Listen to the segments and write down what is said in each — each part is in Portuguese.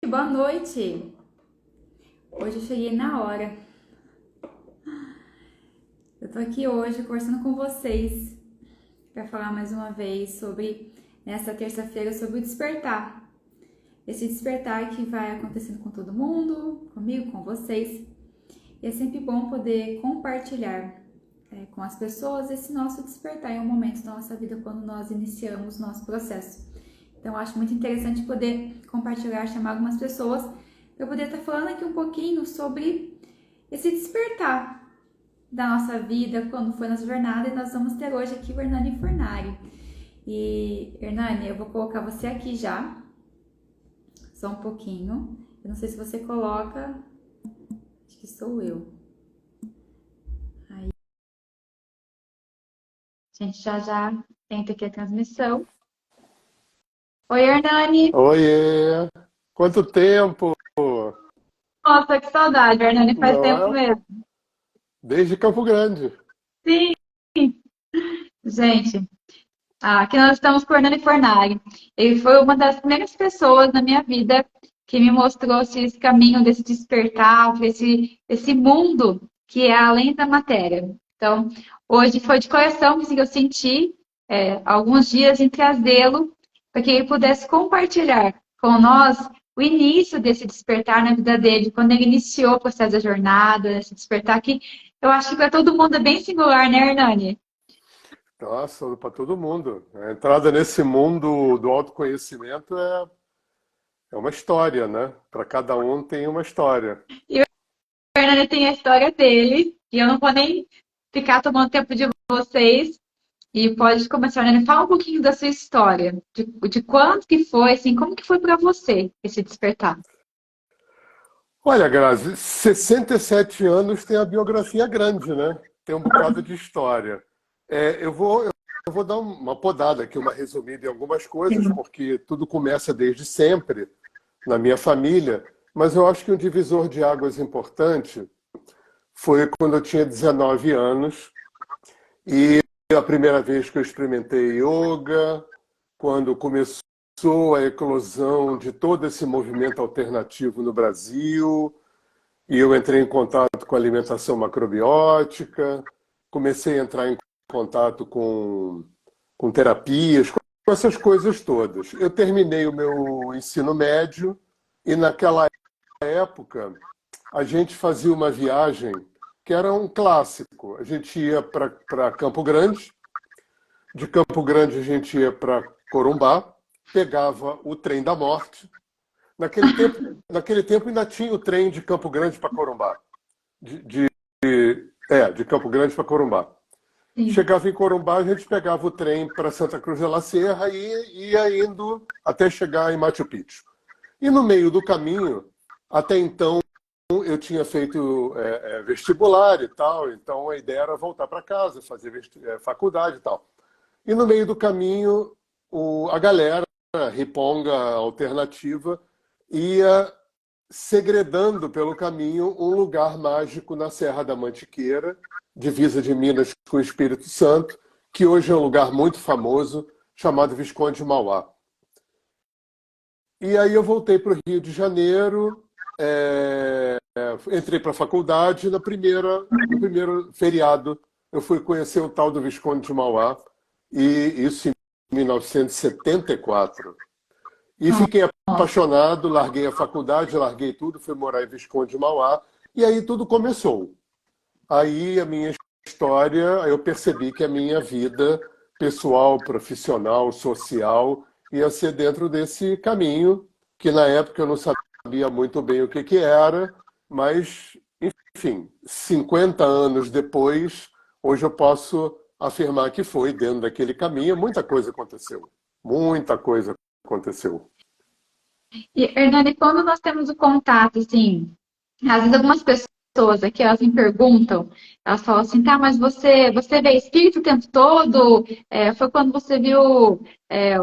Boa noite! Hoje eu cheguei na hora. Eu tô aqui hoje conversando com vocês para falar mais uma vez sobre, nessa terça-feira, sobre o despertar. Esse despertar que vai acontecendo com todo mundo, comigo, com vocês. E é sempre bom poder compartilhar com as pessoas esse nosso despertar em um momento da nossa vida quando nós iniciamos nosso processo. Então, eu acho muito interessante poder compartilhar, chamar algumas pessoas para eu poder estar falando aqui um pouquinho sobre esse despertar da nossa vida, quando foi nossa jornada, e nós vamos ter hoje aqui o Hernani Fornari. E, Hernani, eu vou colocar você aqui já, só um pouquinho. Eu não sei se você coloca, acho que sou eu. Aí, a gente já tenta aqui a transmissão. Oi, Hernani! Oiê! Quanto tempo! Nossa, que saudade, Hernani, faz Não tempo é? mesmo. Desde Campo Grande. Sim, gente, aqui nós estamos com o Hernani Fornari. Ele foi uma das primeiras pessoas na minha vida que me mostrou esse caminho desse despertar, esse mundo que é além da matéria. Então, hoje foi de coração que eu senti alguns dias em trazê-lo para que ele pudesse compartilhar com nós o início desse despertar na vida dele, quando ele iniciou o processo da jornada, esse despertar que eu acho que para todo mundo é bem singular, né, Hernani? Nossa, para todo mundo. A entrada nesse mundo do autoconhecimento é uma história, né? Para cada um tem uma história. E o Hernani tem a história dele, e eu não vou nem ficar tomando tempo de vocês. E pode começar, Hernani, fala um pouquinho da sua história, de quanto que foi, assim, como que foi para você esse despertar? Olha, Grazi, 67 anos tem a biografia grande, né? Tem um bocado de história. Eu vou dar uma podada aqui, uma resumida em algumas coisas, porque tudo começa desde sempre na minha família, mas eu acho que um divisor de águas importante foi quando eu tinha 19 anos e a primeira vez que eu experimentei yoga, quando começou a eclosão de todo esse movimento alternativo no Brasil, e eu entrei em contato com alimentação macrobiótica, comecei a entrar em contato com terapias, com essas coisas todas. Eu terminei o meu ensino médio e naquela época a gente fazia uma viagem que era um clássico. A gente ia para Campo Grande, de Campo Grande a gente ia para Corumbá, pegava o trem da morte. Naquele tempo ainda tinha o trem de Campo Grande para Corumbá. De Campo Grande para Corumbá. Sim. Chegava em Corumbá, a gente pegava o trem para Santa Cruz de la Sierra e ia indo até chegar em Machu Picchu. E no meio do caminho, até então, eu tinha feito vestibular e tal, então a ideia era voltar para casa, fazer faculdade e tal. E no meio do caminho, a galera riponga alternativa ia segredando pelo caminho um lugar mágico na Serra da Mantiqueira, divisa de Minas com o Espírito Santo, que hoje é um lugar muito famoso, chamado Visconde de Mauá. E aí eu voltei para o Rio de Janeiro, entrei para a faculdade, no primeiro feriado eu fui conhecer o tal do Visconde de Mauá, e isso em 1974. E fiquei apaixonado, larguei a faculdade, larguei tudo, fui morar em Visconde de Mauá, e aí tudo começou. Aí a minha história, eu percebi que a minha vida pessoal, profissional, social, ia ser dentro desse caminho, que na época eu não sabia muito bem o que que era, mas, enfim, 50 anos depois, hoje eu posso afirmar que foi dentro daquele caminho. Muita coisa aconteceu. Muita coisa aconteceu. E, Hernani, quando nós temos o contato, assim, às vezes algumas pessoas aqui, elas me perguntam, elas falam assim, tá, mas você vê espírito o tempo todo? Foi quando você viu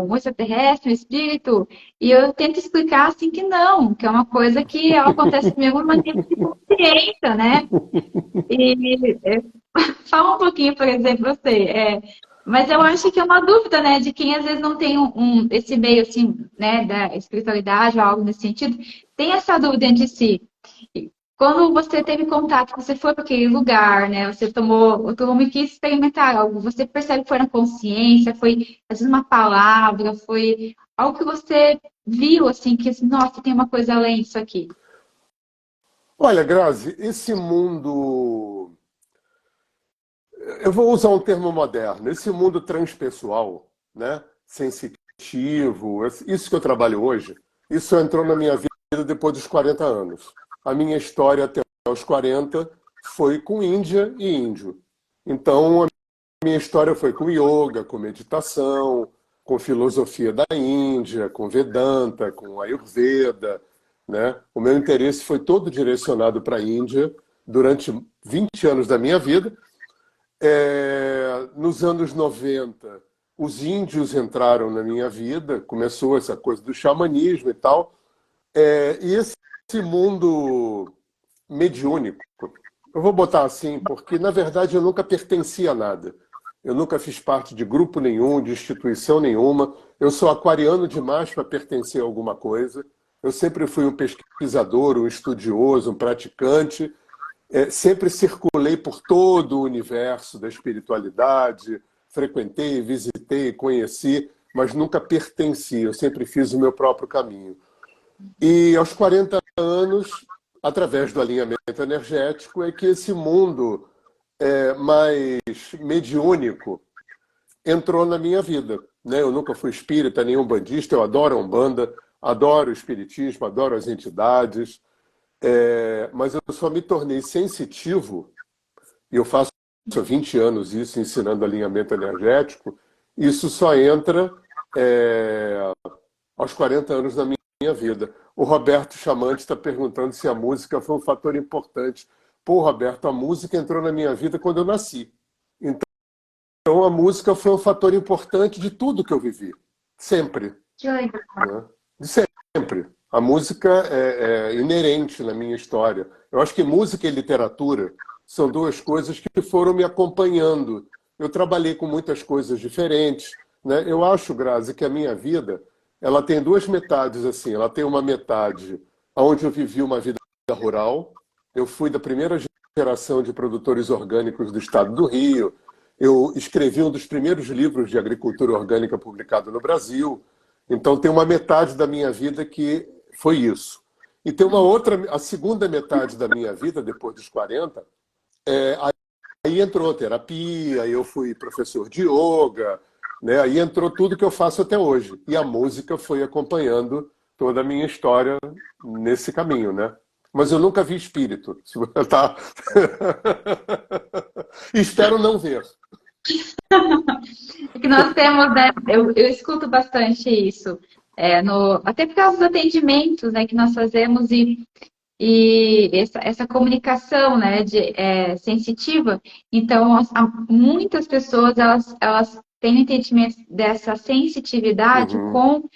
um extraterrestre, um espírito? E eu tento explicar, assim, que não, que é uma coisa que ela acontece comigo de maneira de consciência, né? E fala um pouquinho, por exemplo, você. Mas eu acho que é uma dúvida, né, de quem às vezes não tem esse meio assim, né, da espiritualidade ou algo nesse sentido. tem essa dúvida entre si. Quando você teve contato, você foi para aquele lugar, né? Você tomou e quis experimentar algo. Você percebe que foi na consciência, foi às vezes uma palavra, foi algo que você viu, assim, que assim, nossa, tem uma coisa além disso aqui. Olha, Grazi, esse mundo, eu vou usar um termo moderno, esse mundo transpessoal, né, sensitivo, isso que eu trabalho hoje, isso entrou na minha vida depois dos 40 anos. A minha história até os 40 foi com Índia e índio. Então, a minha história foi com yoga, com meditação, com filosofia da Índia, com Vedanta, com Ayurveda, né? O meu interesse foi todo direcionado para a Índia durante 20 anos da minha vida. Nos anos 90, os índios entraram na minha vida, começou essa coisa do xamanismo e tal. E esse mundo mediúnico, eu vou botar assim, porque na verdade eu nunca pertenci a nada. Eu nunca fiz parte de grupo nenhum, de instituição nenhuma. Eu sou aquariano demais para pertencer a alguma coisa. Eu sempre fui um pesquisador, um estudioso, um praticante. Sempre circulei por todo o universo da espiritualidade, frequentei, visitei, conheci, mas nunca pertenci. Eu sempre fiz o meu próprio caminho. E aos 40 anos, através do alinhamento energético, é que esse mundo mais mediúnico entrou na minha vida, né? Eu nunca fui espírita, nenhum bandista, eu adoro a Umbanda, adoro o espiritismo, adoro as entidades, mas eu só me tornei sensitivo, e eu faço há 20 anos isso, ensinando alinhamento energético, isso só entra aos 40 anos da minha vida. O Roberto Chamante está perguntando se a música foi um fator importante. Pô, Roberto, a música entrou na minha vida quando eu nasci. Então a música foi um fator importante de tudo que eu vivi. Sempre. Que legal. Né? De sempre. A música é inerente na minha história. Eu acho que música e literatura são duas coisas que foram me acompanhando. Eu trabalhei com muitas coisas diferentes. Né? Eu acho, Grazi, que a minha vida ela tem duas metades. Assim. Ela tem uma metade onde eu vivi uma vida rural. Eu fui da primeira geração de produtores orgânicos do estado do Rio. Eu escrevi um dos primeiros livros de agricultura orgânica publicado no Brasil. Então, tem uma metade da minha vida que foi isso. E tem uma outra, a segunda metade da minha vida, depois dos 40, aí entrou a terapia, eu fui professor de yoga, né? Aí entrou tudo que eu faço até hoje. E a música foi acompanhando toda a minha história nesse caminho, né? Mas eu nunca vi espírito. Tá? Espero não ver. Que nós temos, né? Eu escuto bastante isso. Até por causa dos atendimentos, né, que nós fazemos e essa comunicação, né, sensitiva. Então, muitas pessoas elas têm um entendimento dessa sensitividade Uhum, com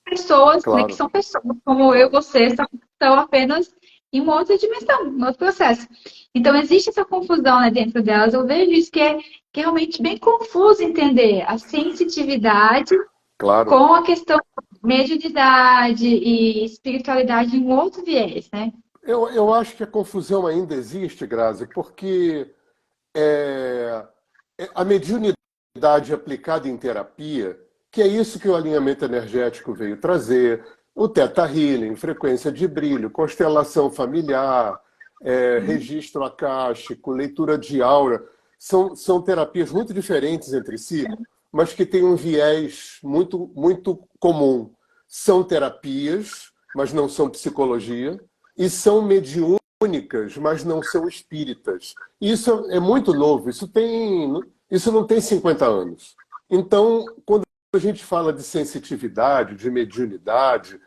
pessoas, né, que claro. são pessoas como eu, você, estão apenas em uma outra dimensão, um outro processo. Então, existe essa confusão, né, dentro delas. Eu vejo isso que é realmente bem confuso entender a sensitividade Claro. com a questão de mediunidade e espiritualidade em um outro viés, né? Eu acho que a confusão ainda existe, Grazi, porque é, a mediunidade aplicada em terapia, que é isso que o alinhamento energético veio trazer, o Theta Healing, frequência de brilho, constelação familiar, registro acástico, leitura de aura, são terapias muito diferentes entre si, mas que têm um viés muito, muito comum. São terapias, mas não são psicologia, e são mediúnicas, mas não são espíritas. Isso é muito novo, isso não tem 50 anos. Então, quando a gente fala de sensitividade, de mediunidade,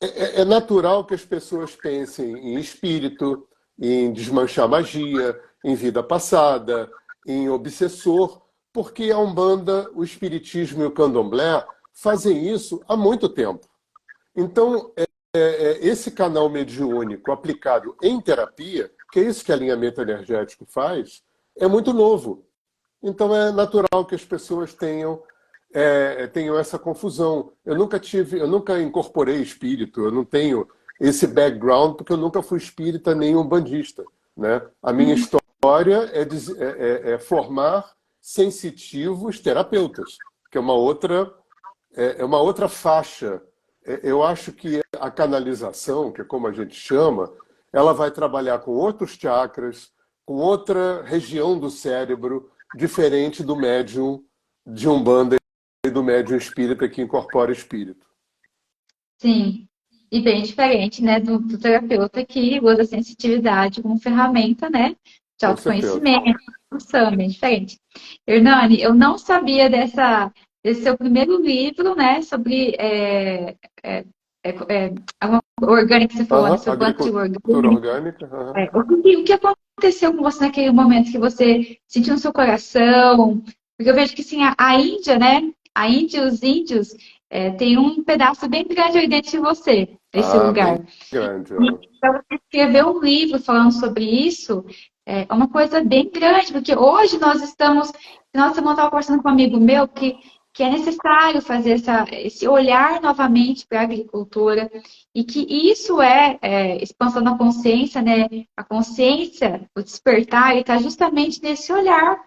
é natural que as pessoas pensem em espírito, em desmanchar magia, em vida passada, em obsessor, porque a Umbanda, o Espiritismo e o Candomblé fazem isso há muito tempo. Então, esse canal mediúnico aplicado em terapia, que é isso que alinhamento energético faz, é muito novo. Então é natural que as pessoas tenham essa confusão. Eu nunca incorporei espírito, eu não tenho esse background, porque eu nunca fui espírita nem umbandista, né? A minha história é formar sensitivos terapeutas, que é uma outra faixa. Eu acho que a canalização, que é como a gente chama, ela vai trabalhar com outros chakras, com outra região do cérebro, diferente do médium de Umbanda e do médium espírita que incorpora espírito. Sim, e bem diferente, né, do terapeuta que usa a sensitividade como ferramenta, né, de Com certeza. autoconhecimento, função, bem diferente. Hernani, eu não sabia desse seu primeiro livro, né, sobre alguma coisa orgânica que você falou, né, Aham, sobre plantio agricultura orgânico. orgânica. Aham. O que aconteceu com você naquele momento que você sentiu no seu coração? Porque eu vejo que sim, a Índia, né? A Índia e os índios tem um pedaço bem grande aí dentro de você, esse Ah, bem lugar. grande. E para você escrever um livro falando sobre isso, é uma coisa bem grande, porque hoje nós estava conversando com um amigo meu que é necessário fazer esse olhar novamente para a agricultura e que isso é expansão da consciência, né? A consciência, o despertar, ele está justamente nesse olhar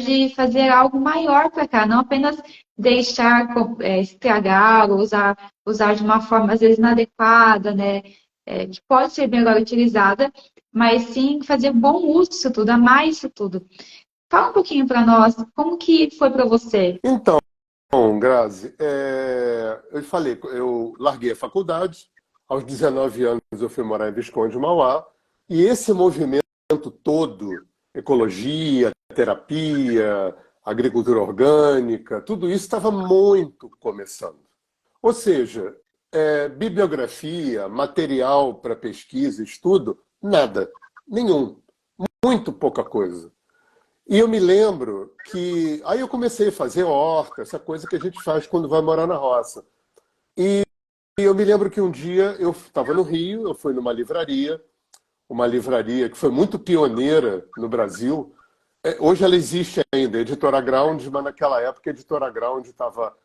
de fazer algo maior para cá, não apenas deixar estragar ou usar de uma forma às vezes inadequada, né? Que pode ser melhor utilizada, mas sim fazer bom uso disso tudo, amar isso tudo. Fala um pouquinho para nós, como que foi para você? Então, Grazi, eu falei, eu larguei a faculdade, aos 19 anos eu fui morar em Visconde de Mauá, e esse movimento todo, ecologia, terapia, agricultura orgânica, tudo isso estava muito começando. Ou seja, bibliografia, material para pesquisa, estudo, nada, nenhum, muito pouca coisa. E eu me lembro que aí eu comecei a fazer horta, essa coisa que a gente faz quando vai morar na roça. E eu me lembro que um dia eu estava no Rio, eu fui numa livraria, uma livraria que foi muito pioneira no Brasil. Hoje ela existe ainda, Editora Ground, mas naquela época a Editora Ground estava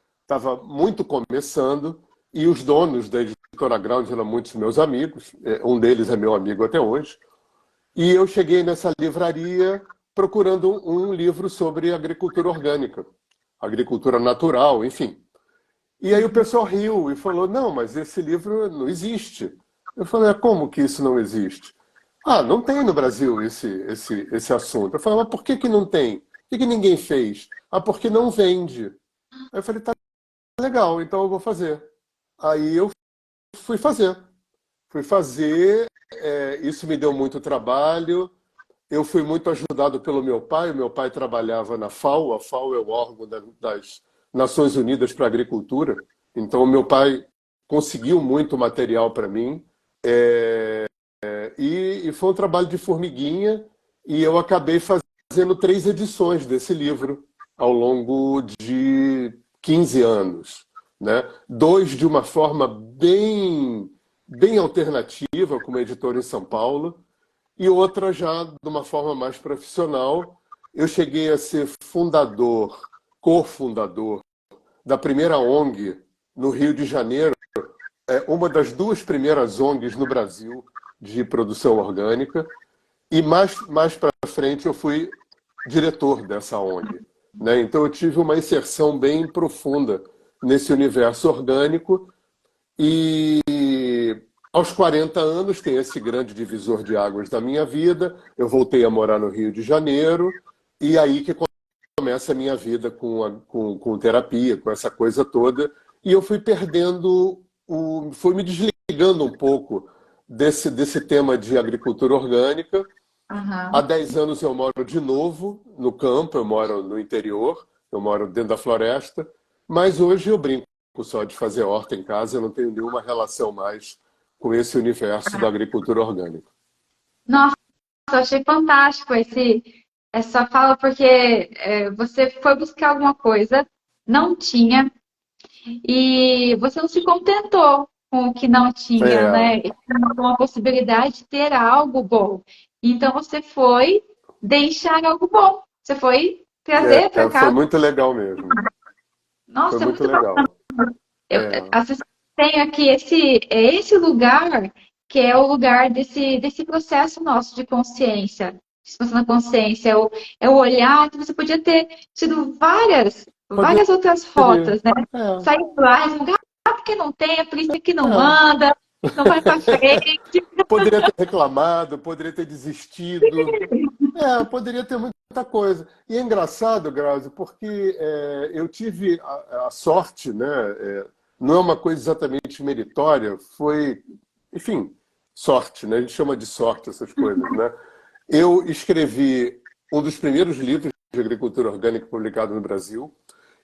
muito começando e os donos da Editora Ground eram muitos meus amigos, um deles é meu amigo até hoje. E eu cheguei nessa livraria procurando um livro sobre agricultura orgânica, agricultura natural, enfim. E aí o pessoal riu e falou, não, mas esse livro não existe. Eu falei, como que isso não existe? Ah, não tem no Brasil esse assunto. Eu falei, mas por que não tem? Por que ninguém fez? Ah, porque não vende. Aí eu falei, tá legal, então eu vou fazer. Aí eu fui fazer. Fui fazer, isso me deu muito trabalho. Eu fui muito ajudado pelo meu pai. O meu pai trabalhava na FAO. A FAO é o órgão das Nações Unidas para a Agricultura. Então, o meu pai conseguiu muito material para mim. E foi um trabalho de formiguinha. E eu acabei fazendo 3 edições desse livro ao longo de 15 anos, né? 2 de uma forma bem alternativa, como editor em São Paulo, e outra já de uma forma mais profissional. Eu cheguei a ser fundador, cofundador da primeira ONG no Rio de Janeiro, uma das 2 primeiras ONGs no Brasil de produção orgânica, e mais para frente eu fui diretor dessa ONG, né? Então eu tive uma inserção bem profunda nesse universo orgânico e aos 40 anos tem esse grande divisor de águas da minha vida. Eu voltei a morar no Rio de Janeiro e aí que começa a minha vida com terapia, com essa coisa toda. E eu fui perdendo, fui me desligando um pouco desse tema de agricultura orgânica. Há Aham. 10 anos eu moro de novo no campo, eu moro no interior, eu moro dentro da floresta, mas hoje eu brinco só de fazer horta em casa, eu não tenho nenhuma relação mais com esse universo da agricultura orgânica. Nossa, eu achei fantástico essa fala, porque você foi buscar alguma coisa, não tinha, e você não se contentou com o que não tinha, É, né? Com a possibilidade de ter algo bom. Então você foi deixar algo bom. Você foi trazer para foi casa. muito legal mesmo. Foi Nossa, é muito muito bom. legal. Eu, É, às vezes tenho aqui esse lugar que é o lugar desse processo nosso de consciência, expansão da consciência, é o olhar que você podia ter tido várias outras Poderia. rotas, né? É, Sair lá, resmungar, porque não tem, é por isso que não é. anda, não vai para frente. Poderia ter reclamado, poderia ter desistido. Poderia ter muita coisa. E é engraçado, Grazi, porque eu tive a sorte, né? Não é uma coisa exatamente meritória, foi, enfim, sorte, né? A gente chama de sorte essas coisas, né? Eu escrevi um dos primeiros livros de agricultura orgânica publicado no Brasil.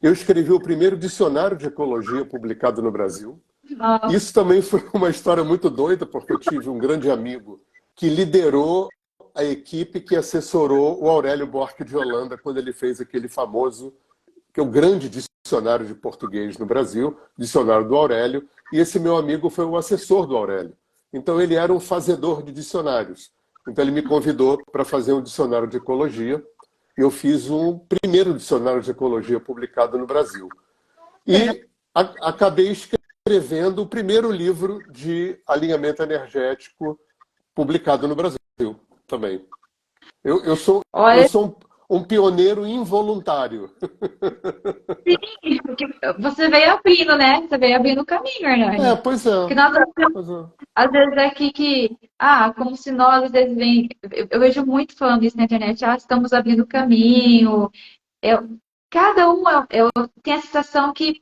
Eu escrevi o primeiro dicionário de ecologia publicado no Brasil. Nossa, Isso também foi uma história muito doida, porque eu tive um grande amigo que liderou a equipe que assessorou o Aurélio Borque de Holanda quando ele fez aquele famoso, que é o grande dicionário de português no Brasil, dicionário do Aurélio, e esse meu amigo foi o assessor do Aurélio. Então ele era um fazedor de dicionários. Então ele me convidou para fazer um dicionário de ecologia, e eu fiz um primeiro dicionário de ecologia publicado no Brasil. E acabei escrevendo o primeiro livro de alinhamento energético publicado no Brasil também. Eu olha, sou um pioneiro involuntário. sim, porque você veio abrindo, né? Você veio abrindo o caminho, Hernani. Pois é. Porque nós Pois é. às vezes é aqui que, como se nós, às vezes, vem. Eu vejo muito falando isso na internet, estamos abrindo caminho. Eu, cada um tem a sensação que,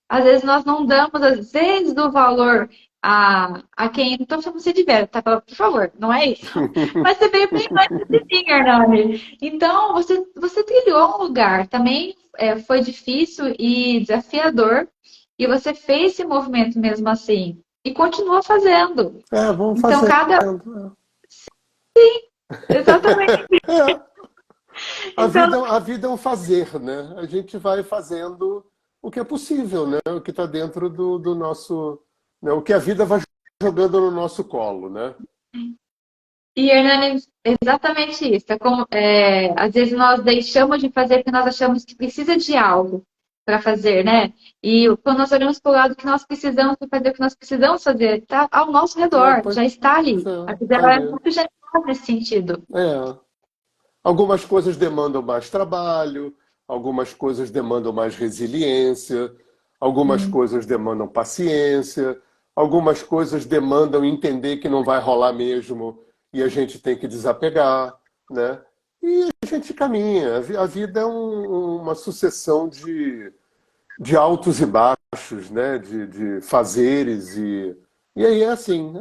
às vezes, nós não damos, às vezes, o valor a quem. Não estou chamando você de velho, tá? Por favor, não é isso. Mas você veio bem antes de mim, Hernani. Então, você trilhou um lugar. Também foi difícil e desafiador. E você fez esse movimento mesmo assim. E continua fazendo. Vamos Então, fazendo. exatamente. É. Então, A vida é um fazer, né? A gente vai fazendo o que é possível, né? O que está dentro do nosso, né? O que a vida vai jogando no nosso colo, né? e Hernani, exatamente isso. Às vezes nós deixamos de fazer porque nós achamos que precisa de algo para fazer, né? E quando nós olhamos para o lado que nós precisamos para fazer o que nós precisamos fazer, está ao nosso redor, Pois já está é, ali. A vida tá ela é ali. muito generosa nesse sentido. É. Algumas coisas demandam mais trabalho, algumas coisas demandam mais resiliência, algumas Sim. coisas demandam paciência, algumas coisas demandam entender que não vai rolar mesmo e a gente tem que desapegar, né? E a gente caminha. A vida é uma sucessão de altos e baixos, né? De fazeres e aí é assim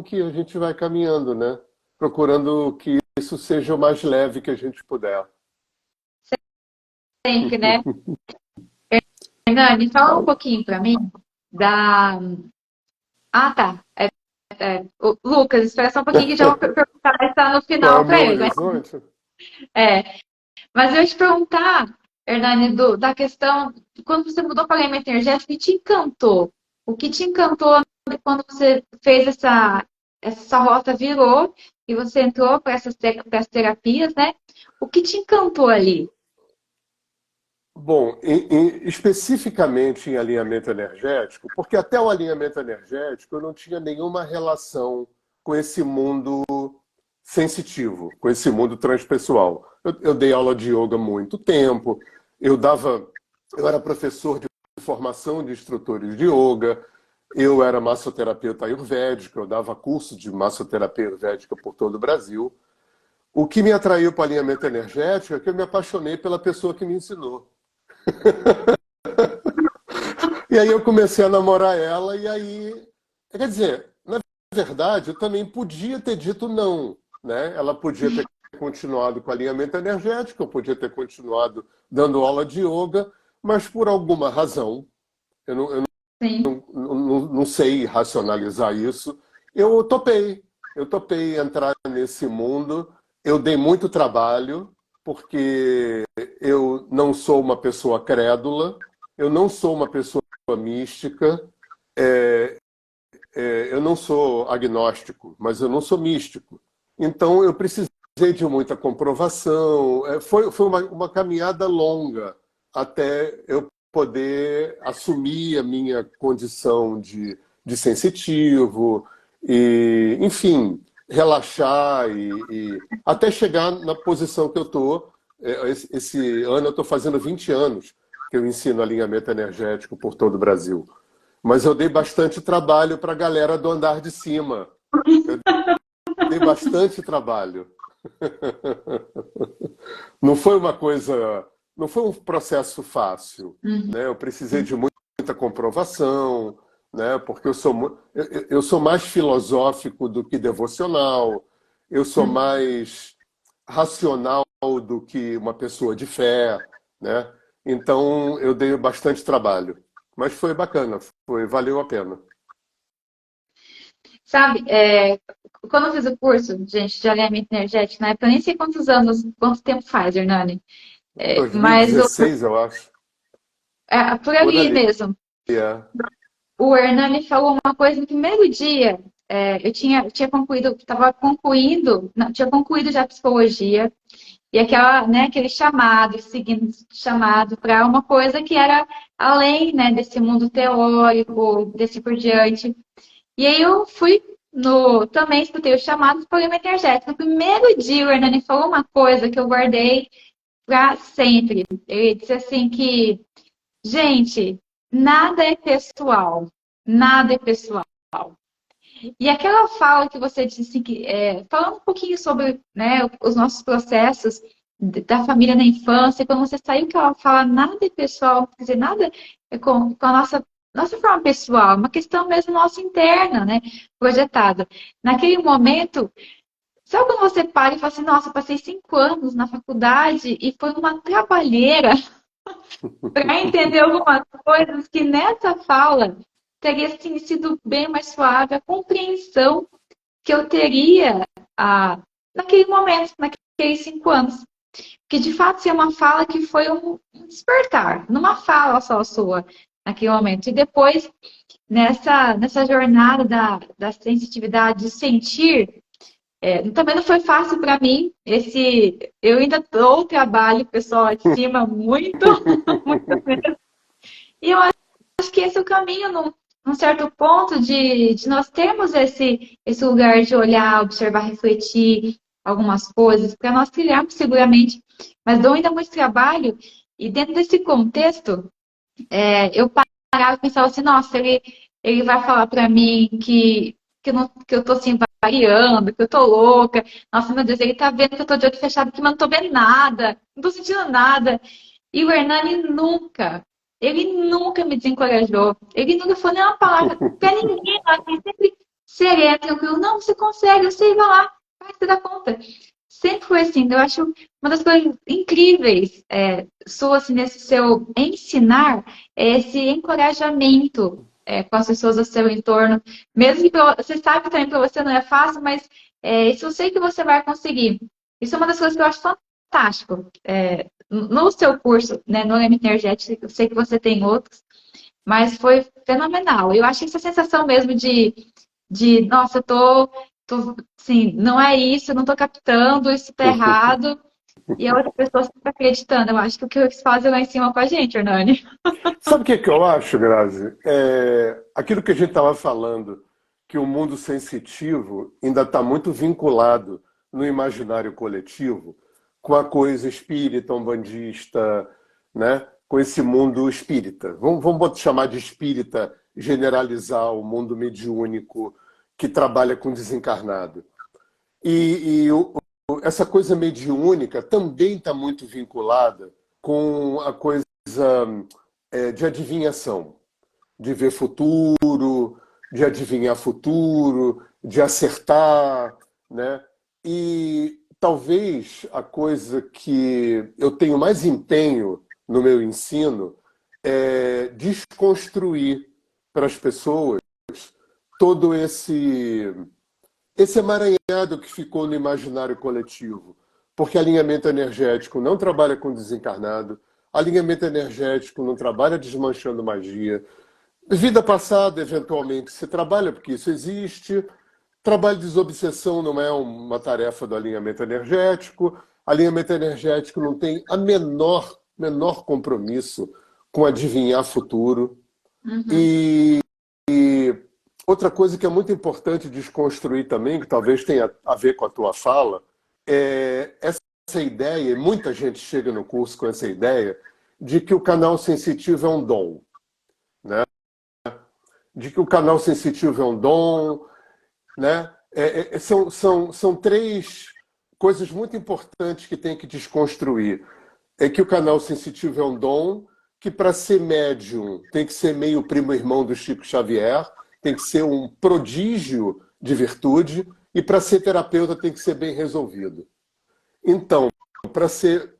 que a gente vai caminhando, né? Procurando que isso seja o mais leve que a gente puder. Sempre, né? Hernani, fala um pouquinho para mim da. Ah, tá. O Lucas, espera só um pouquinho que já vou perguntar, mas está no Qual é final o para meu ele. horizonte? Mas eu ia te perguntar, Hernani, da questão, quando você mudou para o alimento energético, o que te encantou? O que te encantou quando você fez essa rota virou e você entrou para essas terapias, né? O que te encantou ali? Bom, especificamente em alinhamento energético, porque até o alinhamento energético eu não tinha nenhuma relação com esse mundo sensitivo, com esse mundo transpessoal. Eu dei aula de yoga há muito tempo, eu era professor de formação de instrutores de yoga, eu era massoterapeuta ayurvédico, eu dava curso de massoterapia ayurvédica por todo o Brasil. O que me atraiu para o alinhamento energético é que eu me apaixonei pela pessoa que me ensinou. E aí eu comecei a namorar ela, e aí. Quer dizer, na verdade, eu também podia ter dito não, né? Ela podia ter continuado com alinhamento energético, eu podia ter continuado dando aula de yoga, mas por alguma razão, eu Sim, não sei racionalizar isso, eu topei. Eu topei entrar nesse mundo, eu dei muito trabalho, porque eu não sou uma pessoa crédula, eu não sou uma pessoa mística, eu não sou agnóstico, mas eu não sou místico. Então eu precisei de muita comprovação. Foi uma caminhada longa até eu poder assumir a minha condição de sensitivo e, enfim, relaxar e até chegar na posição que eu estou. Esse ano eu estou fazendo 20 anos que eu ensino alinhamento energético por todo o Brasil. Mas eu dei bastante trabalho para a galera do andar de cima. Eu dei bastante trabalho. Não foi uma coisa, não foi um processo fácil, né? Eu precisei de muita comprovação, né? Porque eu sou mais filosófico do que devocional, eu sou mais racional do que uma pessoa de fé, né? Então eu dei bastante trabalho, mas foi bacana, valeu a pena. Sabe, quando eu fiz o curso, gente, de alinhamento energético, na época eu nem sei quantos anos, quanto tempo faz, Hernani, mas 2016, eu acho. por Por ali ali. mesmo. É. O Hernani falou uma coisa no primeiro dia. Eu tinha concluído, estava concluindo, não, tinha concluído já a psicologia, e aquela, né, aquele chamado, seguindo chamado para uma coisa que era além, né, desse mundo teórico, desse por diante. E aí eu fui também escutei o chamado do programa energético. No primeiro dia, o Hernani falou uma coisa que eu guardei para sempre. Ele disse assim que, gente, nada é pessoal. Nada é pessoal. E aquela fala que você disse, assim, falando um pouquinho sobre, né, os nossos processos da família na infância, quando você saiu que ela fala nada é pessoal, quer dizer, nada é com a nossa forma pessoal, uma questão mesmo nossa interna, né, projetada. Naquele momento, sabe quando você para e fala assim, nossa, passei 5 anos na faculdade e foi uma trabalheira para entender algumas coisas que nessa fala teria assim, sido bem mais suave a compreensão que eu teria naquele momento, naqueles 5 anos. Que de fato é uma fala que foi um despertar, numa fala só sua naquele momento. E depois, nessa jornada da sensitividade, de sentir, também não foi fácil para mim. Eu ainda dou trabalho, pessoal, lá de cima, muito, muito mesmo. E eu acho que esse é o caminho, num certo ponto, de nós termos esse lugar de olhar, observar, refletir algumas coisas, para nós criarmos seguramente, mas dou ainda muito trabalho, e dentro desse contexto, eu parava e pensava assim, nossa, ele vai falar para mim que eu tô assim, variando, que eu tô louca, nossa, meu Deus, ele tá vendo que eu tô de olho fechado, que eu não tô vendo nada, não tô sentindo nada. E o Hernani ele nunca me desencorajou. Ele nunca falou nenhuma palavra pra ninguém lá. Ele sempre sereno, tranquilo. Não, você consegue, eu sei, vai lá, vai, você dá conta. Sempre foi assim. Eu acho uma das coisas incríveis sua, assim, nesse seu ensinar, é esse encorajamento com as pessoas ao seu entorno. Mesmo que você sabe que também para você não é fácil, mas isso eu sei que você vai conseguir. Isso é uma das coisas que eu acho fantástico. No seu curso, né, no Alinhamento Energético, eu sei que você tem outros, mas foi fenomenal. Eu acho essa sensação mesmo nossa, eu tô assim, não é isso, eu não tô captando, isso tá errado, e a outra pessoa está acreditando. Eu acho que o que eles fazem lá em cima com a gente, Hernani. Sabe o que eu acho, Grazi? Aquilo que a gente estava falando, que o mundo sensitivo ainda está muito vinculado no imaginário coletivo com a coisa espírita, umbandista, né? Com esse mundo espírita. Vamos chamar de espírita, generalizar o mundo mediúnico que trabalha com desencarnado. Essa coisa mediúnica também está muito vinculada com a coisa de adivinhação, de ver futuro, de adivinhar futuro, de acertar, né? E talvez a coisa que eu tenho mais empenho no meu ensino é desconstruir para as pessoas todo esse emaranhado que ficou no imaginário coletivo. Porque alinhamento energético não trabalha com desencarnado, alinhamento energético não trabalha desmanchando magia. Vida passada, eventualmente, se trabalha porque isso existe. Trabalho de desobsessão não é uma tarefa do alinhamento energético. Alinhamento energético não tem a menor compromisso com adivinhar futuro. Uhum. E outra coisa que é muito importante desconstruir também, que talvez tenha a ver com a tua fala, é essa ideia, e muita gente chega no curso com essa ideia, de que o canal sensitivo é um dom, né? De que o canal sensitivo é um dom, né? São três coisas muito importantes que tem que desconstruir. É que o canal sensitivo é um dom, que para ser médium tem que ser meio primo irmão do Chico Xavier, tem que ser um prodígio de virtude, e para ser terapeuta tem que ser bem resolvido. Então, para ser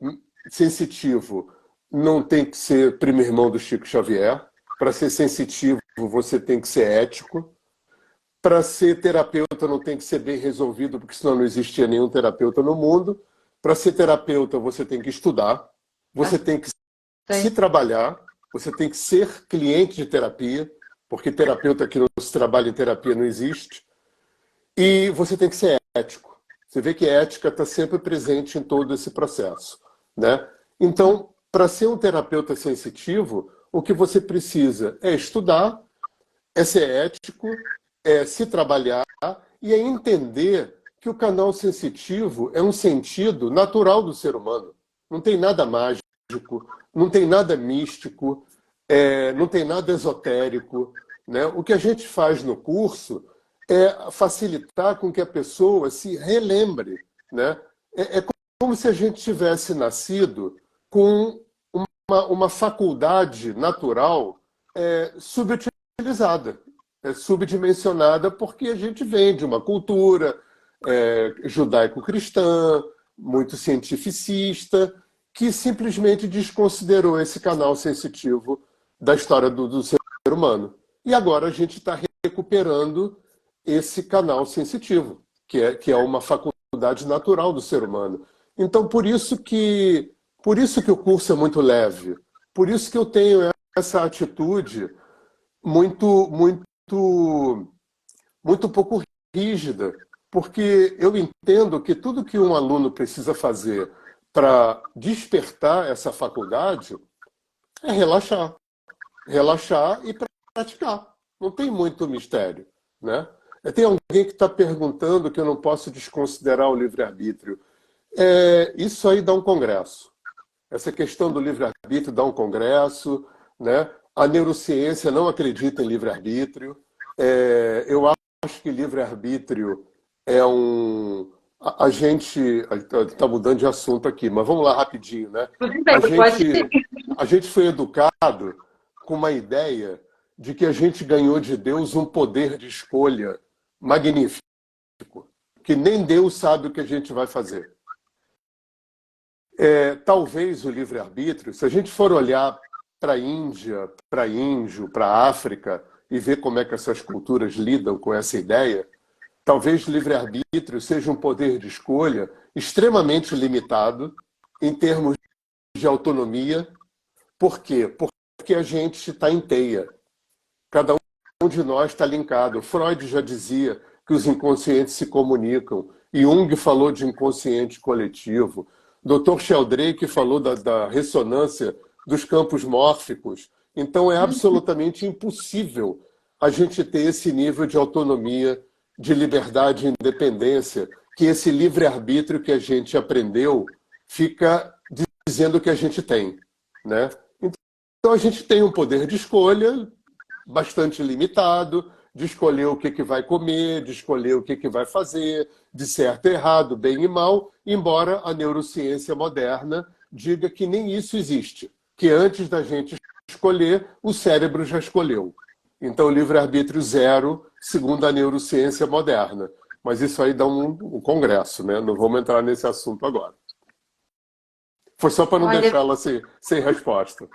sensitivo, não tem que ser primo irmão do Chico Xavier. Para ser sensitivo, você tem que ser ético. Para ser terapeuta, não tem que ser bem resolvido, porque senão não existia nenhum terapeuta no mundo. Para ser terapeuta, você tem que estudar, você tem que se Bastante. trabalhar, você tem que ser cliente de terapia, porque terapeuta que não se trabalha em terapia não existe. E você tem que ser ético. Você vê que a ética está sempre presente em todo esse processo, né? Então, para ser um terapeuta sensitivo, o que você precisa é estudar, é ser ético, é se trabalhar e é entender que o canal sensitivo é um sentido natural do ser humano. Não tem nada mágico, não tem nada místico, não tem nada esotérico, né? O que a gente faz no curso é facilitar com que a pessoa se relembre, né? É como se a gente tivesse nascido com uma faculdade natural subutilizada, subdimensionada, porque a gente vem de uma cultura judaico-cristã, muito cientificista, que simplesmente desconsiderou esse canal sensitivo da história do ser humano. E agora a gente está recuperando esse canal sensitivo, que é uma faculdade natural do ser humano. Então, por isso que o curso é muito leve, por isso que eu tenho essa atitude muito, muito, muito pouco rígida, porque eu entendo que tudo que um aluno precisa fazer para despertar essa faculdade é relaxar, relaxar e praticar. Não tem muito mistério, né? Tem alguém que está perguntando que eu não posso desconsiderar o livre-arbítrio. Isso aí dá um congresso. Essa questão do livre-arbítrio dá um congresso, né? A neurociência não acredita em livre-arbítrio. Eu acho que livre-arbítrio é um. A gente está mudando de assunto aqui, mas vamos lá rapidinho, né? Tudo A bem, pode gente, a gente foi educado com uma ideia de que a gente ganhou de Deus um poder de escolha magnífico, que nem Deus sabe o que a gente vai fazer. Talvez o livre-arbítrio, se a gente for olhar para a Índia, para índio, para a África e ver como é que essas culturas lidam com essa ideia, talvez livre-arbítrio seja um poder de escolha extremamente limitado em termos de autonomia. Por quê? Porque a gente está em teia. Cada um de nós está linkado. Freud já dizia que os inconscientes se comunicam. Jung falou de inconsciente coletivo. Dr. Sheldrake falou da ressonância dos campos mórficos. Então é absolutamente impossível a gente ter esse nível de autonomia, de liberdade e independência, que esse livre-arbítrio que a gente aprendeu fica dizendo que a gente tem, né? Então a gente tem um poder de escolha bastante limitado, de escolher o que vai comer, de escolher o que vai fazer, de certo e errado, bem e mal, embora a neurociência moderna diga que nem isso existe, que antes da gente escolher, o cérebro já escolheu. Então, livre-arbítrio zero, segundo a neurociência moderna. Mas isso aí dá um congresso, né? Não vamos entrar nesse assunto agora. Foi só para não Olha, deixá-la sem resposta.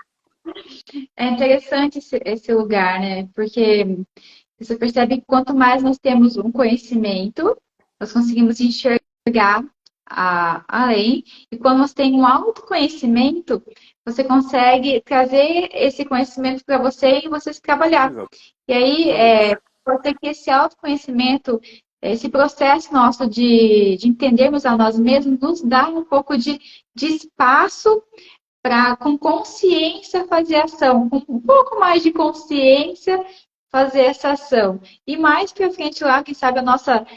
é interessante esse lugar, né? Porque você percebe que quanto mais nós temos um conhecimento, nós conseguimos enxergar além. E quando você tem um autoconhecimento, você consegue trazer esse conhecimento para você e você se trabalhar. E aí, Exatamente. pode ser que esse autoconhecimento, esse processo nosso de entendermos a nós mesmos, nos dá um pouco de espaço para, com consciência, fazer ação, com um pouco mais de consciência, fazer essa ação. E mais para frente lá, quem sabe a nossa,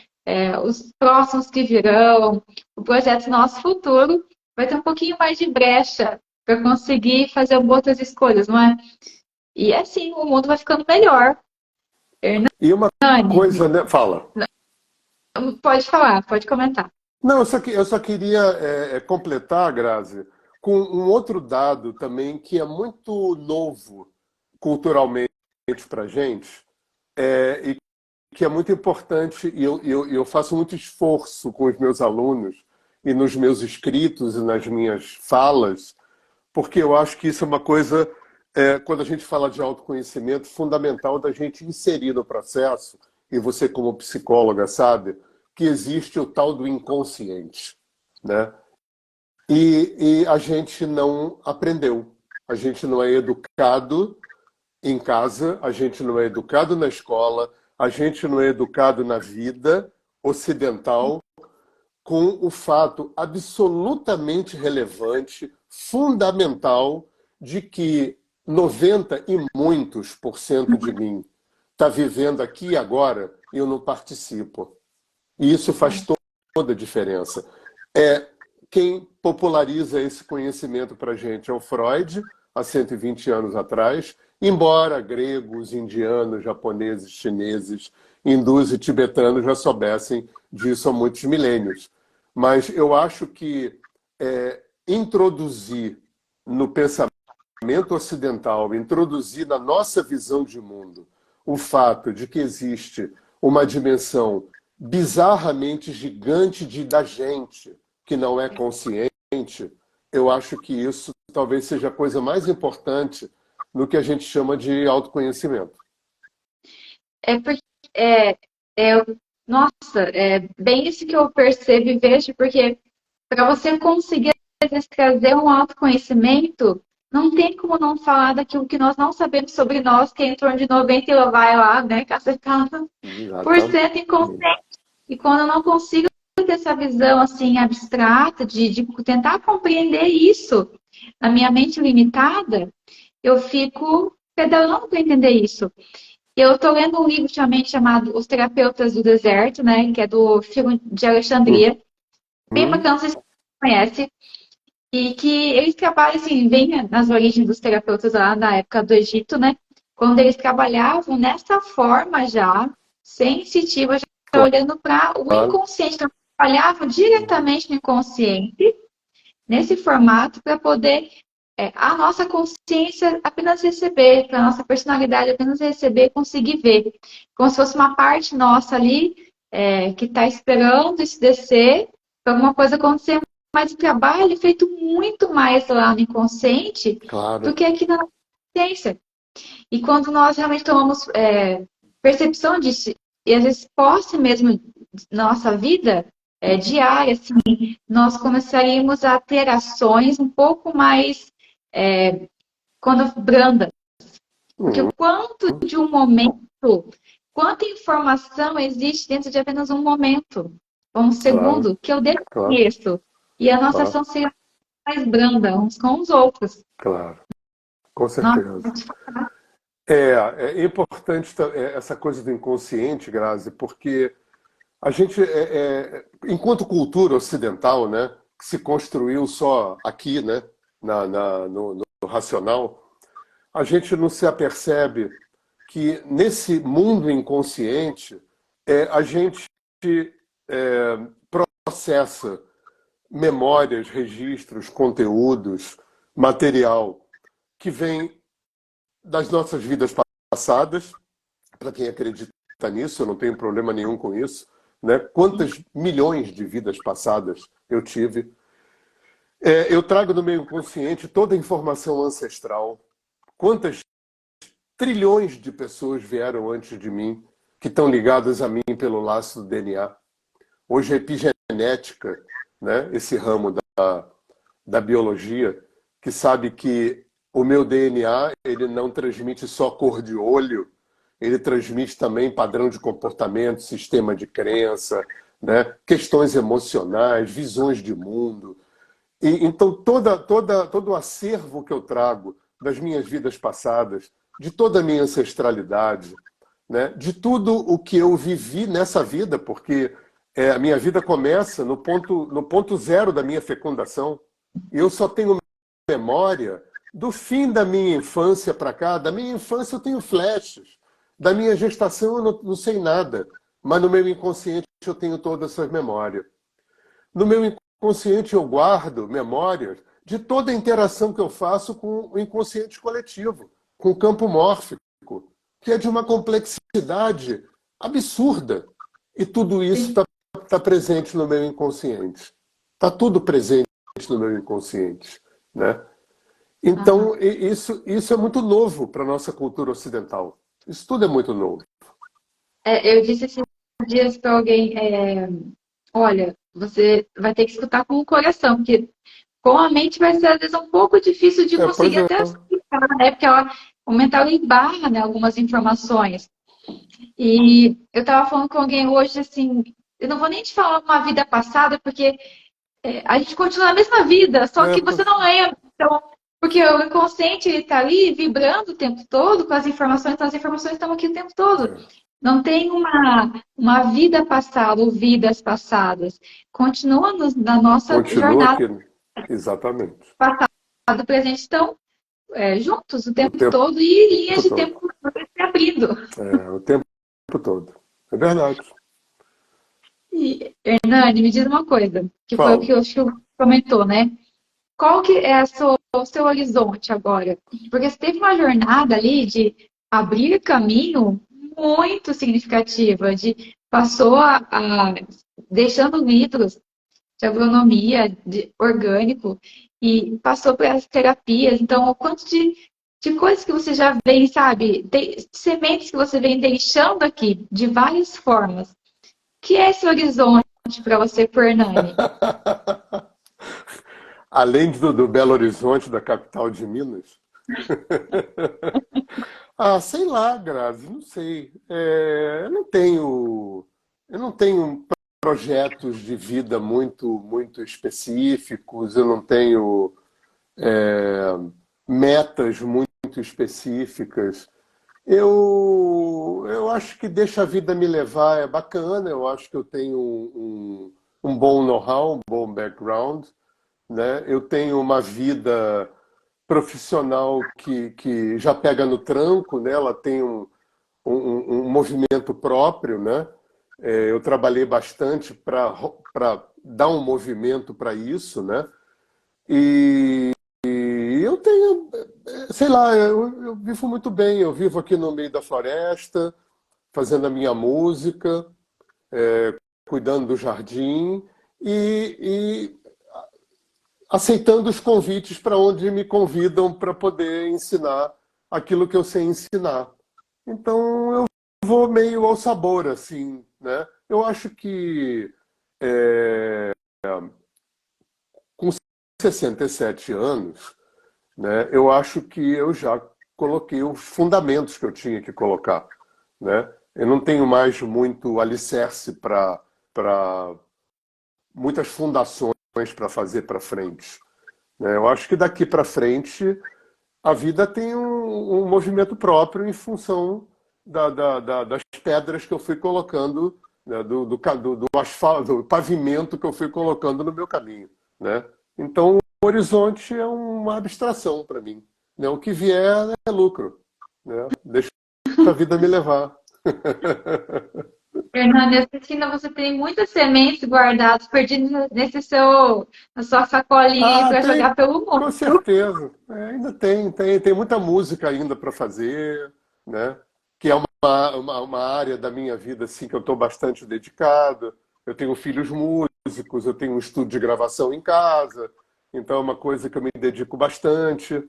os próximos que virão, o projeto Nosso Futuro, vai ter um pouquinho mais de brecha para conseguir fazer outras escolhas, não é? E assim, o mundo vai ficando melhor. E uma Hernani, coisa, né? Fala. pode falar, pode comentar. Não, eu só queria completar, Grazi, com um outro dado também que é muito novo culturalmente para a gente, e que é muito importante, e eu faço muito esforço com os meus alunos, e nos meus escritos e nas minhas falas, porque eu acho que isso é uma coisa, quando a gente fala de autoconhecimento, fundamental da gente inserir no processo, e você como psicóloga sabe, que existe o tal do inconsciente, né? E a gente não aprendeu, a gente não é educado em casa, a gente não é educado na escola, a gente não é educado na vida ocidental com o fato absolutamente relevante, fundamental, de que 90 e muitos por cento de mim está vivendo aqui e agora e eu não participo. E isso faz toda a diferença. Quem populariza esse conhecimento para a gente é o Freud, há 120 anos atrás, embora gregos, indianos, japoneses, chineses, hindus e tibetanos já soubessem disso há muitos milênios. Mas eu acho que introduzir no pensamento ocidental, introduzir na nossa visão de mundo o fato de que existe uma dimensão bizarramente gigante da gente que não é consciente, eu acho que isso talvez seja a coisa mais importante no que a gente chama de autoconhecimento. Porque, é, é, nossa, é bem isso que eu percebo e vejo, porque para você conseguir às vezes, trazer um autoconhecimento, não tem como não falar daquilo que nós não sabemos sobre nós, que é em torno de 90 e lá vai lá, né, cacetada, por cento inconsciente. E quando eu não consigo ter essa visão assim abstrata de tentar compreender isso na minha mente limitada, eu fico pedalando para entender isso. Eu estou lendo um livro ultimamente chamado Os Terapeutas do Deserto, né, que é do filho de Alexandria. Bem bacana, não sei se você conhece. E que eles trabalham, assim, bem nas origens dos terapeutas lá na época do Egito, né? Quando eles trabalhavam nessa forma já, sensitiva, já olhando para o inconsciente. Então, trabalhavam diretamente no inconsciente, nesse formato, para poder a nossa consciência apenas receber, para a nossa personalidade apenas receber e conseguir ver. Como se fosse uma parte nossa ali que está esperando isso descer, para alguma coisa acontecer. Mas o trabalho é feito muito mais lá no inconsciente do que aqui na nossa consciência. E quando nós realmente tomamos percepção disso, e às vezes posse mesmo na nossa vida diária, assim, nós começaríamos a ter ações um pouco mais quando brandas. Porque o quanto de um momento, quanta informação existe dentro de apenas um momento, um segundo, que eu desconheço. E a nossa ação seria mais branda uns com os outros. Claro, com certeza. É importante essa coisa do inconsciente, Grazi, porque a gente, enquanto cultura ocidental, né, que se construiu só aqui, né, no racional, a gente não se apercebe que nesse mundo inconsciente a gente processa memórias, registros, conteúdos, material que vem das nossas vidas passadas, para quem acredita nisso, eu não tenho problema nenhum com isso, né? Quantas milhões de vidas passadas eu tive. Eu trago no meu inconsciente toda a informação ancestral. Quantas trilhões de pessoas vieram antes de mim, que estão ligadas a mim pelo laço do DNA. Hoje a epigenética, né? Esse ramo da biologia, que sabe que o meu DNA ele não transmite só cor de olho, ele transmite também padrão de comportamento, sistema de crença, né? Questões emocionais, visões de mundo. Então, todo o acervo que eu trago das minhas vidas passadas, de toda a minha ancestralidade, né, de tudo o que eu vivi nessa vida, porque a minha vida começa no ponto zero da minha fecundação, e eu só tenho memória do fim da minha infância para cá. Da minha infância eu tenho flashes, da minha gestação eu não sei nada, mas no meu inconsciente eu tenho todas essas memórias. No meu inconsciente eu guardo memórias de toda a interação que eu faço com o inconsciente coletivo, com o campo mórfico, que é de uma complexidade absurda. E tudo isso Sim. está presente no meu inconsciente. Está tudo presente no meu inconsciente, né? Aham. Então, isso é muito novo para a nossa cultura ocidental. Isso tudo é muito novo. Eu disse esses dias para alguém, olha, você vai ter que escutar com o coração, porque com a mente vai ser às vezes um pouco difícil de Pois conseguir é. até explicar, né? Porque o mental embarra, né, algumas informações. E eu estava falando com alguém hoje, assim, eu não vou nem te falar uma vida passada, porque a gente continua na mesma vida, só É, que você não lembra. Então, porque o inconsciente está ali vibrando o tempo todo com as informações, então as informações estão aqui o tempo todo. é. Não tem uma vida passada ou vidas passadas. Continua na nossa Continua jornada aqui. Exatamente. do presente, estão juntos o O tempo tempo todo e linhas de todo. tempo se abrindo. O tempo todo. É verdade. E, Hernani, me diz uma coisa, que foi o Fala. que o Chico comentou, né? Qual que é o seu horizonte agora? Porque você teve uma jornada ali de abrir caminho muito significativa, de passou deixando livros de agronomia, de orgânico, e passou pelas terapias. Então, o quanto de coisas que você já vem, sabe? Sementes que você vem deixando aqui, de várias formas. Que é esse horizonte para você, Fernani? Além do Belo Horizonte, da capital de Minas. Sei lá, Grazi, não sei. Eu não tenho projetos de vida muito específicos, eu não tenho metas muito específicas. Eu acho que deixa a vida me levar é bacana, eu acho que eu tenho um bom know-how, um bom background, né? Eu tenho uma vida profissional que já pega no tranco, né? Ela tem um movimento próprio, né? Eu trabalhei bastante para dar um movimento para isso, né? E eu tenho, sei lá, eu vivo muito bem. Eu vivo aqui no meio da floresta, fazendo a minha música, cuidando do jardim e aceitando os convites para onde me convidam para poder ensinar aquilo que eu sei ensinar. Então eu vou meio ao sabor, assim, né? Eu acho que com 67 anos, né, eu acho que eu já coloquei os fundamentos que eu tinha que colocar, né? Eu não tenho mais muito alicerce para muitas fundações para fazer para frente, né? Eu acho que daqui para frente a vida tem um movimento próprio em função das pedras que eu fui colocando, né, do asfalto, do pavimento que eu fui colocando no meu caminho, né? Então, o horizonte é uma abstração para mim, né? O que vier é lucro, né? Deixa a vida me levar. Fernanda, eu sei que ainda você tem muitas sementes guardadas, perdidas na sua sacolinha aí para Tem, jogar pelo com mundo. certeza. Ainda tem muita música ainda para fazer, né? Que é uma área da minha vida assim, que eu estou bastante dedicado. Eu tenho filhos músicos, eu tenho um estúdio de gravação em casa, então é uma coisa que eu me dedico bastante.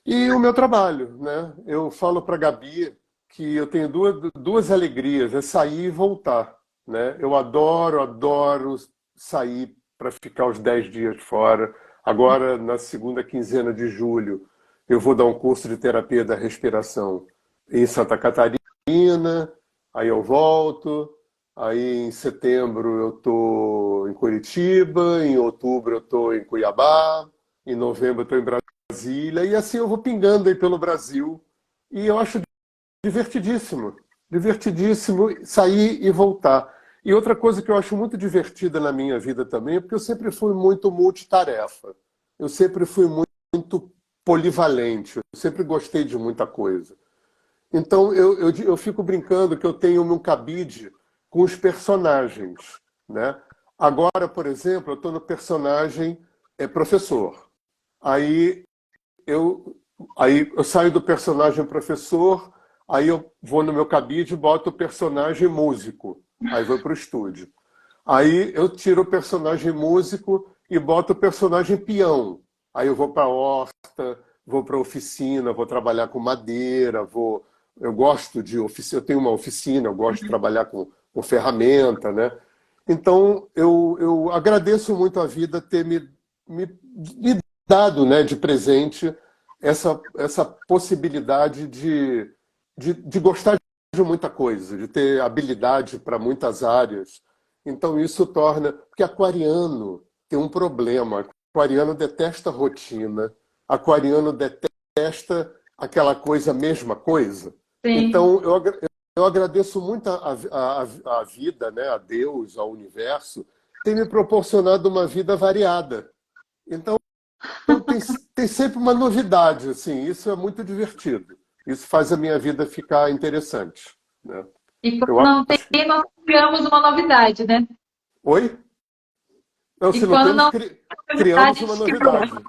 E o meu trabalho, né? Eu falo para a Gabi que eu tenho duas alegrias, é sair e voltar, né? Eu adoro sair para ficar os 10 dias fora. Agora, na segunda quinzena de julho, eu vou dar um curso de terapia da respiração em Santa Catarina, aí eu volto. Aí em setembro eu estou em Curitiba, em outubro eu estou em Cuiabá, em novembro eu estou em Brasília, e assim eu vou pingando aí pelo Brasil. E eu acho divertidíssimo, divertidíssimo sair e voltar. E outra coisa que eu acho muito divertida na minha vida também é porque eu sempre fui muito multitarefa. Eu sempre fui muito polivalente, eu sempre gostei de muita coisa. Então eu fico brincando que eu tenho um cabide com os personagens, né? Agora, por exemplo, eu estou no personagem professor. Aí eu, aí eu saio do personagem professor, aí eu vou no meu cabide e boto o personagem músico. Aí vou para o estúdio. Aí eu tiro o personagem músico e boto o personagem peão. Aí eu vou para a horta, vou para a oficina, vou trabalhar com madeira, vou. Eu gosto de oficina, eu tenho uma oficina, eu gosto de trabalhar com ferramenta, né? Então eu agradeço muito a vida ter me dado, né, de presente essa possibilidade de gostar de muita coisa, de ter habilidade para muitas áreas. Então isso torna. Porque aquariano tem um problema. Aquariano detesta rotina. Aquariano detesta aquela coisa, mesma coisa. Sim. Então eu agradeço muito a vida, né, a Deus, ao universo, ter me proporcionado uma vida variada. Então tem, tem sempre uma novidade, assim, isso é muito divertido. Isso faz a minha vida ficar interessante, né? E quando Eu não tem, acho. nós criamos uma novidade, né? Oi? Não, se E não quando temos, não tem criamos novidade, a uma gente cria. novidade.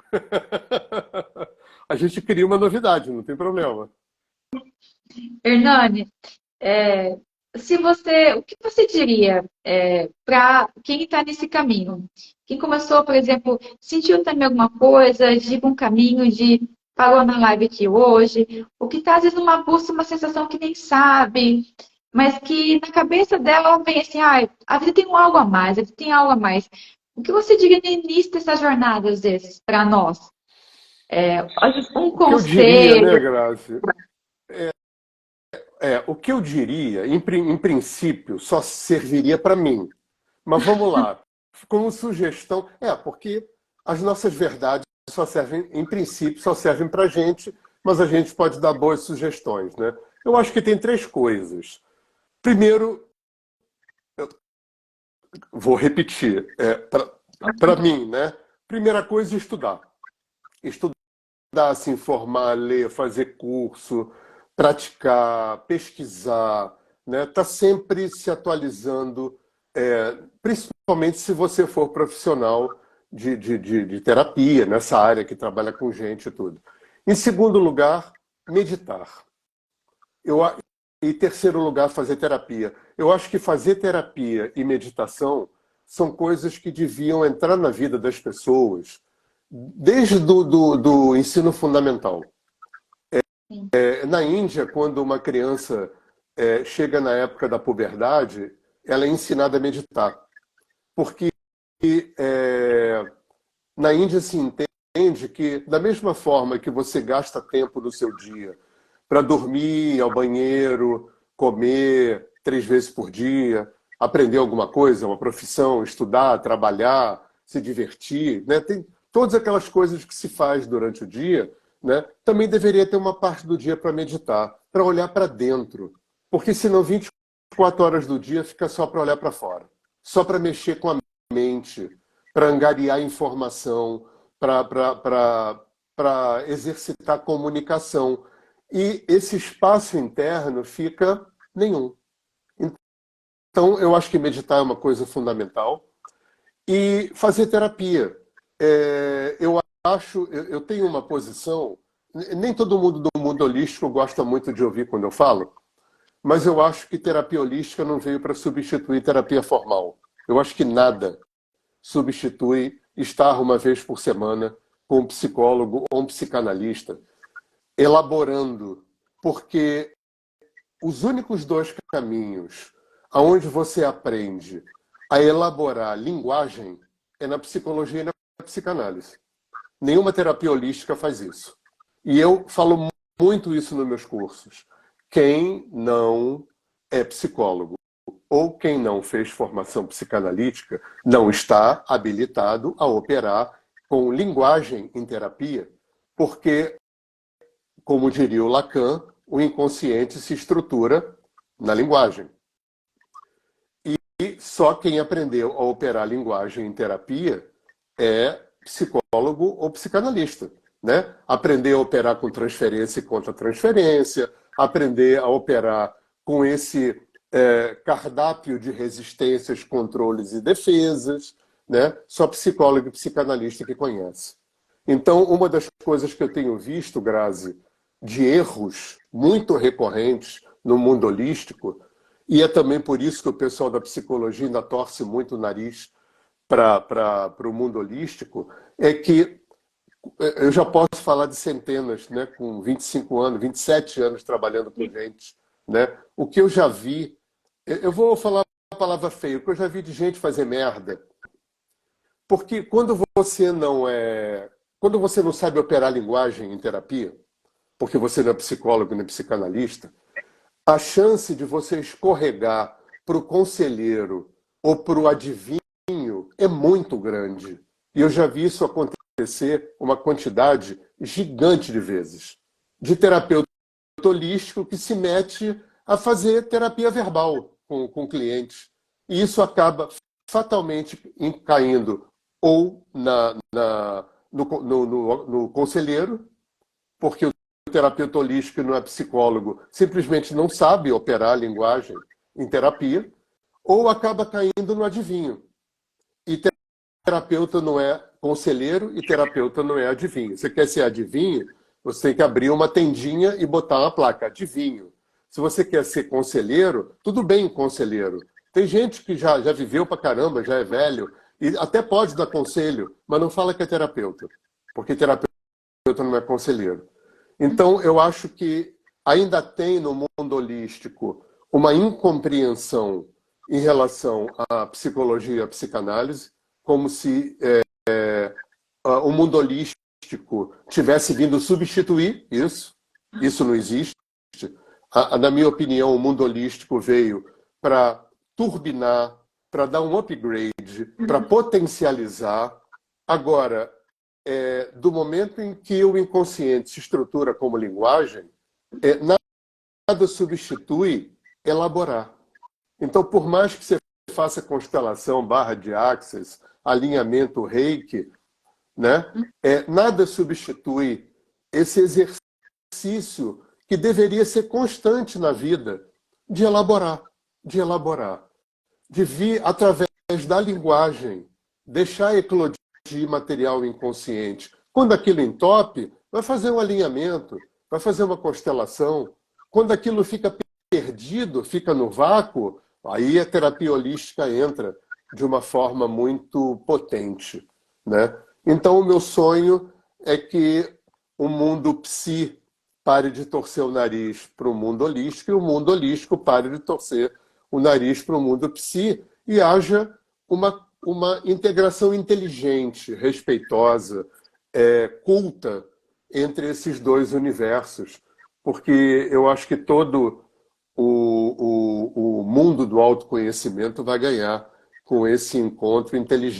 A gente cria uma novidade, não tem problema. Hernani, é, se você, o que você diria para quem está nesse caminho? Quem começou, por exemplo, sentiu também alguma coisa, de um caminho, de parou na live aqui hoje, o que está às vezes numa busca, uma sensação que nem sabe, mas que na cabeça dela vem assim, ah, a vida tem um algo a mais, a vida tem algo a mais. O que você diria no início dessa jornada, às vezes, para nós? Às vezes, um O que eu diria, né, conselho. Grazi? O que eu diria, em princípio, só serviria para mim. Mas vamos lá. Como sugestão, porque as nossas verdades só servem, em princípio, só servem para a gente, mas a gente pode dar boas sugestões, né? Eu acho que tem três coisas. Primeiro, vou repetir, para mim, né? Primeira coisa, estudar. Estudar, se informar, ler, fazer curso, praticar, pesquisar, né? Tá sempre se atualizando, principalmente se você for profissional de terapia, nessa área que trabalha com gente e tudo. Em segundo lugar, meditar. Eu, a- e terceiro lugar, fazer terapia. Eu acho que fazer terapia e meditação são coisas que deviam entrar na vida das pessoas desde do ensino fundamental. Na Índia, quando uma criança chega na época da puberdade, ela é ensinada a meditar. Porque é, na Índia se entende que, da mesma forma que você gasta tempo no seu dia para dormir, ir ao banheiro, comer 3 vezes por dia, aprender alguma coisa, uma profissão, estudar, trabalhar, se divertir, né? Tem todas aquelas coisas que se faz durante o dia, né? Também deveria ter uma parte do dia para meditar, para olhar para dentro. Porque senão 24 horas do dia fica só para olhar para fora, só para mexer com a mente, para angariar informação, para exercitar comunicação. E esse espaço interno fica nenhum. Então, eu acho que meditar é uma coisa fundamental. E fazer terapia. Eu tenho uma posição, nem todo mundo do mundo holístico gosta muito de ouvir quando eu falo, mas eu acho que terapia holística não veio para substituir terapia formal. Eu acho que nada substitui estar uma vez por semana com um psicólogo ou um psicanalista elaborando, porque os únicos dois caminhos aonde você aprende a elaborar linguagem é na psicologia e na psicanálise. Nenhuma terapia holística faz isso. E eu falo muito isso nos meus cursos. Quem não é psicólogo ou quem não fez formação psicanalítica não está habilitado a operar com linguagem em terapia, porque, como diria o Lacan, o inconsciente se estrutura na linguagem. E só quem aprendeu a operar linguagem em terapia é psicólogo ou psicanalista, né? Aprender a operar com transferência e contra-transferência, aprender a operar com esse cardápio de resistências, controles e defesas, né? Só psicólogo e psicanalista que conhece. Então, uma das coisas que eu tenho visto, Grazi, de erros muito recorrentes no mundo holístico, e é também por isso que o pessoal da psicologia ainda torce muito o nariz para o mundo holístico, é que eu já posso falar de centenas, né, com 25 anos, 27 anos trabalhando com gente. Né? O que eu já vi, eu vou falar a palavra feia, o que eu já vi de gente fazer merda. Porque quando você não sabe operar linguagem em terapia, porque você não é psicólogo nem psicanalista, a chance de você escorregar para o conselheiro ou para o adivinho é muito grande. E eu já vi isso acontecer uma quantidade gigante de vezes. De terapeuta holístico que se mete a fazer terapia verbal com clientes. E isso acaba fatalmente caindo ou no conselheiro, porque o terapeuta holístico não é psicólogo, simplesmente não sabe operar a linguagem em terapia, ou acaba caindo no adivinho. E terapeuta não é conselheiro e terapeuta não é adivinho. Você quer ser adivinho, você tem que abrir uma tendinha e botar uma placa, adivinho. Se você quer ser conselheiro, tudo bem, conselheiro. Tem gente que já viveu pra caramba, já é velho, e até pode dar conselho, mas não fala que é terapeuta, porque terapeuta não é conselheiro. Então, eu acho que ainda tem no mundo holístico uma incompreensão em relação à psicologia e à psicanálise, como se o mundo holístico tivesse vindo substituir isso. Isso não existe. Na minha opinião, o mundo holístico veio para turbinar, para dar um upgrade, para potencializar. Agora, do momento em que o inconsciente se estrutura como linguagem, nada substitui elaborar. Então, por mais que você faça constelação, barra de axis, alinhamento reiki, né? Nada substitui esse exercício que deveria ser constante na vida, de elaborar, de vir através da linguagem, deixar eclodir material inconsciente. Quando aquilo entope, vai fazer um alinhamento, vai fazer uma constelação. Quando aquilo fica perdido, fica no vácuo, aí a terapia holística entra de uma forma muito potente, né? Então, o meu sonho é que o mundo psi pare de torcer o nariz para o mundo holístico e o mundo holístico pare de torcer o nariz para o mundo psi e haja uma integração inteligente, respeitosa, culta entre esses dois universos. Porque eu acho que todo o mundo do autoconhecimento vai ganhar com esse encontro inteligente.